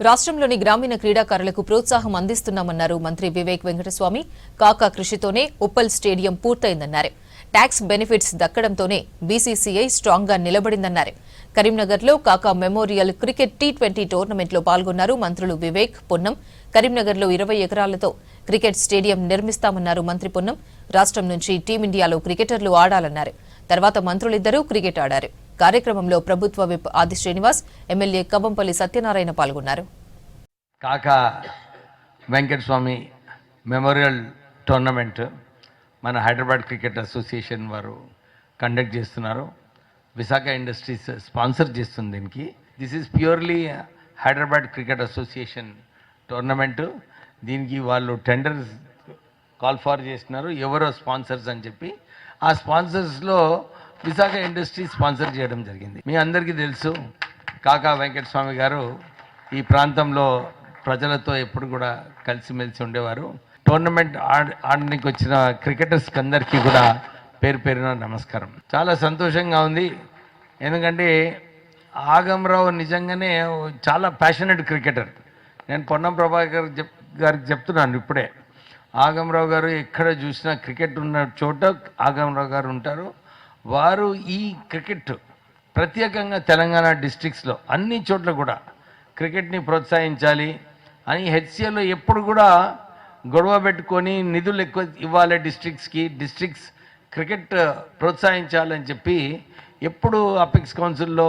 రాష్ట్రంలోని గ్రామీణ క్రీడాకారులకు ప్రోత్సాహం అందిస్తున్నామన్నారు మంత్రి వివేక్ వెంకటస్వామి. కాకా కృషితోనే ఉప్పల్ స్టేడియం పూర్తయిందన్నారు. ట్యాక్స్ బెనిఫిట్స్ దక్కడంతోనే బీసీసీఐ స్ట్రాంగ్ గా నిలబడిందన్నారు. కరీంనగర్లో కాకా మెమోరియల్ క్రికెట్ టీ20 టోర్నమెంట్లో పాల్గొన్నారు మంత్రులు వివేక్, పొన్నం. కరీంనగర్లో 20 ఎకరాలతో క్రికెట్ స్టేడియం నిర్మిస్తామన్నారు మంత్రి పొన్నం. రాష్ట్రం నుంచి టీమిండియాలో క్రికెటర్లు ఆడాలన్నారు. తర్వాత మంత్రులిద్దరూ క్రికెట్ ఆడారు. కార్యక్రమంలో ప్రభుత్వ విప్ ఆది శ్రీనివాస్, ఎమ్మెల్యే కవంపల్లి సత్యనారాయణ పాల్గొన్నారు. కాకా వెంకటస్వామి మెమోరియల్ టోర్నమెంట్ మన హైదరాబాద్ క్రికెట్ అసోసియేషన్ వారు కండక్ట్ చేస్తున్నారు. విశాఖ ఇండస్ట్రీస్ స్పాన్సర్ చేస్తుంది దీనికి. This is purely Hyderabad cricket association tournament. దీనికి వాళ్ళు టెండర్స్ కాల్ ఫార్ చేస్తున్నారు, ఎవరో స్పాన్సర్స్ అని చెప్పి. ఆ స్పాన్సర్స్లో విశాఖ ఇండస్ట్రీ స్పాన్సర్ చేయడం జరిగింది. మీ అందరికీ తెలుసు, కాకా వెంకటస్వామి గారు ఈ ప్రాంతంలో ప్రజలతో ఎప్పుడు కూడా కలిసిమెలిసి ఉండేవారు. టోర్నమెంట్ ఆడడానికి వచ్చిన క్రికెటర్స్కి అందరికీ కూడా పేరు పేరున నమస్కారం. చాలా సంతోషంగా ఉంది, ఎందుకంటే ఆగంరావు నిజంగానే చాలా ప్యాషనెట్ క్రికెటర్. నేను పొన్నం ప్రభాకర్ గారికి చెప్తున్నాను ఇప్పుడే, ఆగంరావు గారు ఎక్కడ చూసినా క్రికెట్ ఉన్న చోట ఆగంరావు గారు ఉంటారు. వారు ఈ క్రికెట్ ప్రత్యేకంగా తెలంగాణ డిస్ట్రిక్ట్స్లో అన్ని చోట్ల కూడా క్రికెట్ని ప్రోత్సహించాలి అని హెచ్సిఎల్లో ఎప్పుడు కూడా గొడవ పెట్టుకొని నిధులు ఎక్కువ ఇవ్వాలి డిస్ట్రిక్ట్స్ క్రికెట్ ప్రోత్సహించాలని చెప్పి ఎప్పుడు అపెక్స్ కౌన్సిల్లో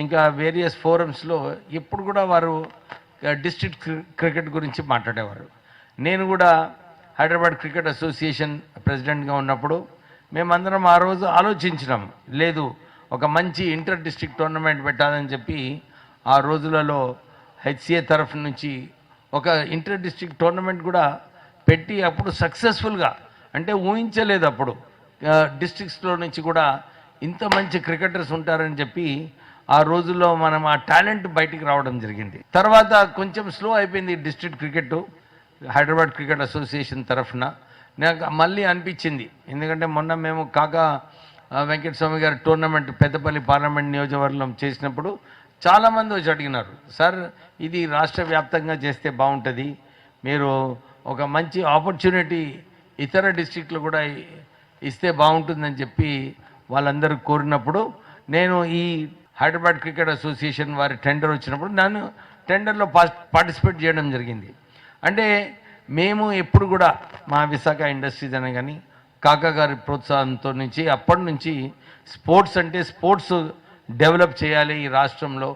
ఇంకా వేరియస్ ఫోరమ్స్లో ఎప్పుడు కూడా వారు డిస్ట్రిక్ట్ క్రికెట్ గురించి మాట్లాడేవారు. నేను కూడా హైదరాబాద్ క్రికెట్ అసోసియేషన్ ప్రెసిడెంట్గా ఉన్నప్పుడు మేమందరం ఆ రోజు ఆలోచించినాం, లేదు ఒక మంచి ఇంటర్ డిస్ట్రిక్ట్ టోర్నమెంట్ పెట్టాలని చెప్పి ఆ రోజులలో హెచ్సిఏ తరఫు నుంచి ఒక ఇంటర్ డిస్ట్రిక్ట్ టోర్నమెంట్ కూడా పెట్టి అప్పుడు సక్సెస్ఫుల్గా, అంటే ఊహించలేదు అప్పుడు డిస్ట్రిక్ట్స్లో నుంచి కూడా ఇంత మంచి క్రికెటర్స్ ఉంటారని చెప్పి ఆ రోజుల్లో మనం ఆ టాలెంట్ బయటికి రావడం జరిగింది. తర్వాత కొంచెం స్లో అయిపోయింది district cricket Hyderabad cricket association తరఫున. నాకు మళ్ళీ అనిపించింది, ఎందుకంటే మొన్న మేము కాకా వెంకటస్వామి గారి టోర్నమెంట్ పెద్దపల్లి పార్లమెంట్ నియోజకవర్గంలో చేసినప్పుడు చాలామంది వచ్చి అడిగినారు, సార్ ఇది రాష్ట్ర వ్యాప్తంగా చేస్తే బాగుంటుంది, మీరు ఒక మంచి ఆపర్చునిటీ ఇతర డిస్ట్రిక్ట్లు కూడా ఇస్తే బాగుంటుందని చెప్పి వాళ్ళందరూ కోరినప్పుడు నేను ఈ హైదరాబాద్ క్రికెట్ అసోసియేషన్ వారి టెండర్ వచ్చినప్పుడు నన్ను టెండర్లో పార్టిసిపేట్ చేయడం జరిగింది. అంటే మేము ఎప్పుడు కూడా మా విశాఖ ఇండస్ట్రీస్ అనే కానీ కాకా గారి ప్రోత్సాహంతో నుంచి అప్పటి నుంచి స్పోర్ట్స్ అంటే స్పోర్ట్స్ డెవలప్ చేయాలి ఈ రాష్ట్రంలో,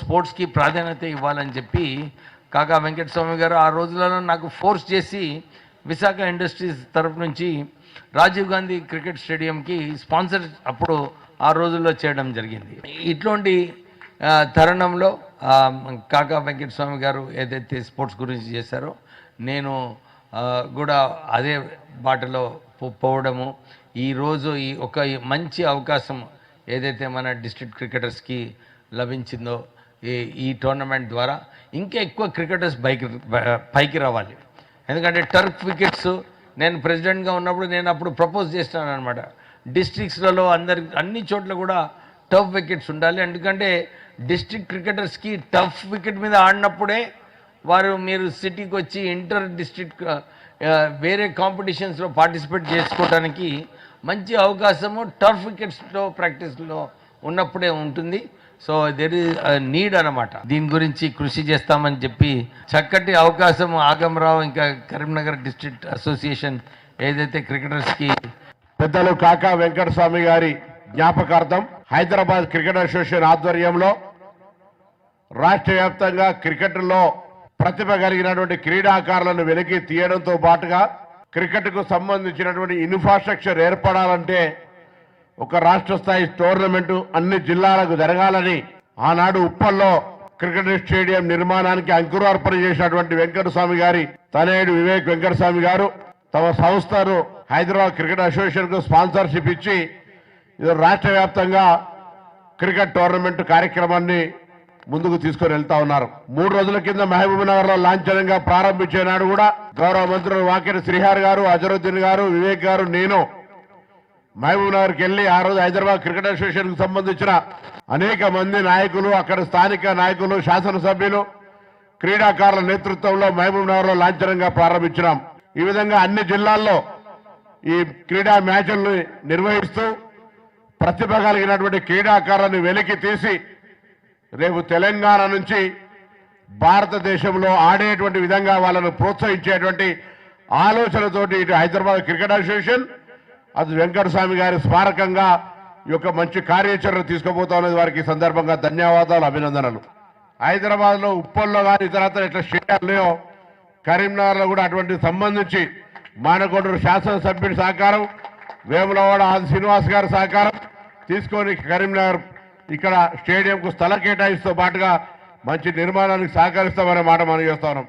స్పోర్ట్స్కి ప్రాధాన్యత ఇవ్వాలని చెప్పి కాకా వెంకటస్వామి గారు ఆ రోజులలో నాకు ఫోర్స్ చేసి విశాఖ ఇండస్ట్రీస్ తరఫు నుంచి రాజీవ్ గాంధీ క్రికెట్ స్టేడియంకి స్పాన్సర్ అప్పుడు ఆ రోజుల్లో చేయడం జరిగింది. ఇట్లాంటి తరుణంలో కాకా వెంకటస్వామి గారు ఏదైతే స్పోర్ట్స్ గురించి చేశారో నేను కూడా అదే బాటలో పోవడము, ఈరోజు ఈ ఒక మంచి అవకాశం ఏదైతే మన డిస్ట్రిక్ట్ క్రికెటర్స్కి లభించిందో ఈ టోర్నమెంట్ ద్వారా ఇంకా ఎక్కువ క్రికెటర్స్ పైకి రావాలి. ఎందుకంటే టర్ఫ్ వికెట్స్ నేను ప్రెసిడెంట్గా ఉన్నప్పుడు నేను అప్పుడు ప్రపోజ్ చేస్తున్నాను అనమాట, డిస్ట్రిక్ట్స్లలో అన్ని చోట్ల కూడా టఫ్ వికెట్స్ ఉండాలి. ఎందుకంటే డిస్ట్రిక్ట్ క్రికెటర్స్కి టఫ్ వికెట్ మీద ఆడినప్పుడే వారు మీరు సిటీకి వచ్చి ఇంటర్ డిస్ట్రిక్ట్ వేరే కాంపిటీషన్స్లో పార్టిసిపేట్ చేసుకోవడానికి మంచి అవకాశము టఫ్ వికెట్స్లో ప్రాక్టీస్లో ఉన్నప్పుడే ఉంటుంది. సో దెర్ ఈజ్ నీడ్ అన్నమాట. దీని గురించి కృషి చేస్తామని చెప్పి చక్కటి అవకాశం ఆగంరావు ఇంకా కరీంనగర్ డిస్ట్రిక్ట్ అసోసియేషన్ ఏదైతే క్రికెటర్స్కి పెద్దలు కాకా వెంకటస్వామి గారి జ్ఞాపకార్థం హైదరాబాద్ క్రికెట్ అసోసియేషన్ ఆధ్వర్యంలో రాష్ట్ర వ్యాప్తంగా క్రికెట్లో ప్రతిభ కలిగినటువంటి క్రీడాకారులను వెలికి తీయడంతో పాటుగా క్రికెట్కు సంబంధించినటువంటి ఇన్ఫ్రాస్ట్రక్చర్ ఏర్పడాలంటే ఒక రాష్ట్ర స్థాయి టోర్నమెంటు అన్ని జిల్లాలకు జరగాలని ఆనాడు ఉప్పల్లో క్రికెట్ స్టేడియం నిర్మాణానికి అంకురార్పణ చేసినటువంటి వెంకటస్వామి గారి తనయుడు వివేక్ వెంకటస్వామి గారు తమ సంస్థను హైదరాబాద్ క్రికెట్ అసోసియేషన్ కు స్పాన్సర్షిప్ ఇచ్చి ఇది రాష్ట్ర వ్యాప్తంగా క్రికెట్ టోర్నమెంట్ కార్యక్రమాన్ని ముందుకు తీసుకొని వెళ్తా ఉన్నారు. 3 రోజుల కింద మహబూబ్ నగర్ లో లాంఛనంగా ప్రారంభించే నాడు కూడా గౌరవ మంత్రులు వాకిటి శ్రీహర్ గారు, అజరుద్దీన్ గారు, వివేక్ గారు, నేను మహబూబ్ నగర్కి వెళ్ళి ఆ రోజు హైదరాబాద్ క్రికెట్ అసోసియేషన్ కు సంబంధించిన అనేక మంది నాయకులు, అక్కడ స్థానిక నాయకులు, శాసనసభ్యులు, క్రీడాకారుల నేతృత్వంలో మహబూబ్ నగర్లో లాంఛనంగా ప్రారంభించినాం. ఈ విధంగా అన్ని జిల్లాల్లో ఈ క్రీడా మ్యాచ్లను నిర్వహిస్తూ ప్రతిభ కలిగినటువంటి క్రీడాకారులను వెలికి తీసి రేపు తెలంగాణ నుంచి భారతదేశంలో ఆడేటువంటి విధంగా వాళ్ళను ప్రోత్సహించేటువంటి ఆలోచనతోటి ఇటు హైదరాబాద్ క్రికెట్ అసోసియేషన్ అది వెంకటస్వామి గారి స్మారకంగా ఈ యొక్క మంచి కార్యాచరణ తీసుకుపోతా ఉన్నది. వారికి ఈ సందర్భంగా ధన్యవాదాలు, అభినందనలు. హైదరాబాద్లో ఉప్పల్లో కానీ ఇతరత్ర ఇట్లా స్టేడియాలు లేవో కరీంనగర్లో కూడా అటువంటి సంబంధించి మానకొండూరు శాసనసభ్యుడి సహకారం, వేములవాడ ఆది శ్రీనివాస్ గారి సహకారం తీసుకొని కరీంనగర్ ఇక్కడ స్టేడియంకు స్థల కేటాయిస్తూ పాటుగా మంచి నిర్మాణానికి సహకరిస్తామనే మాట మనం చేస్తా ఉన్నాం.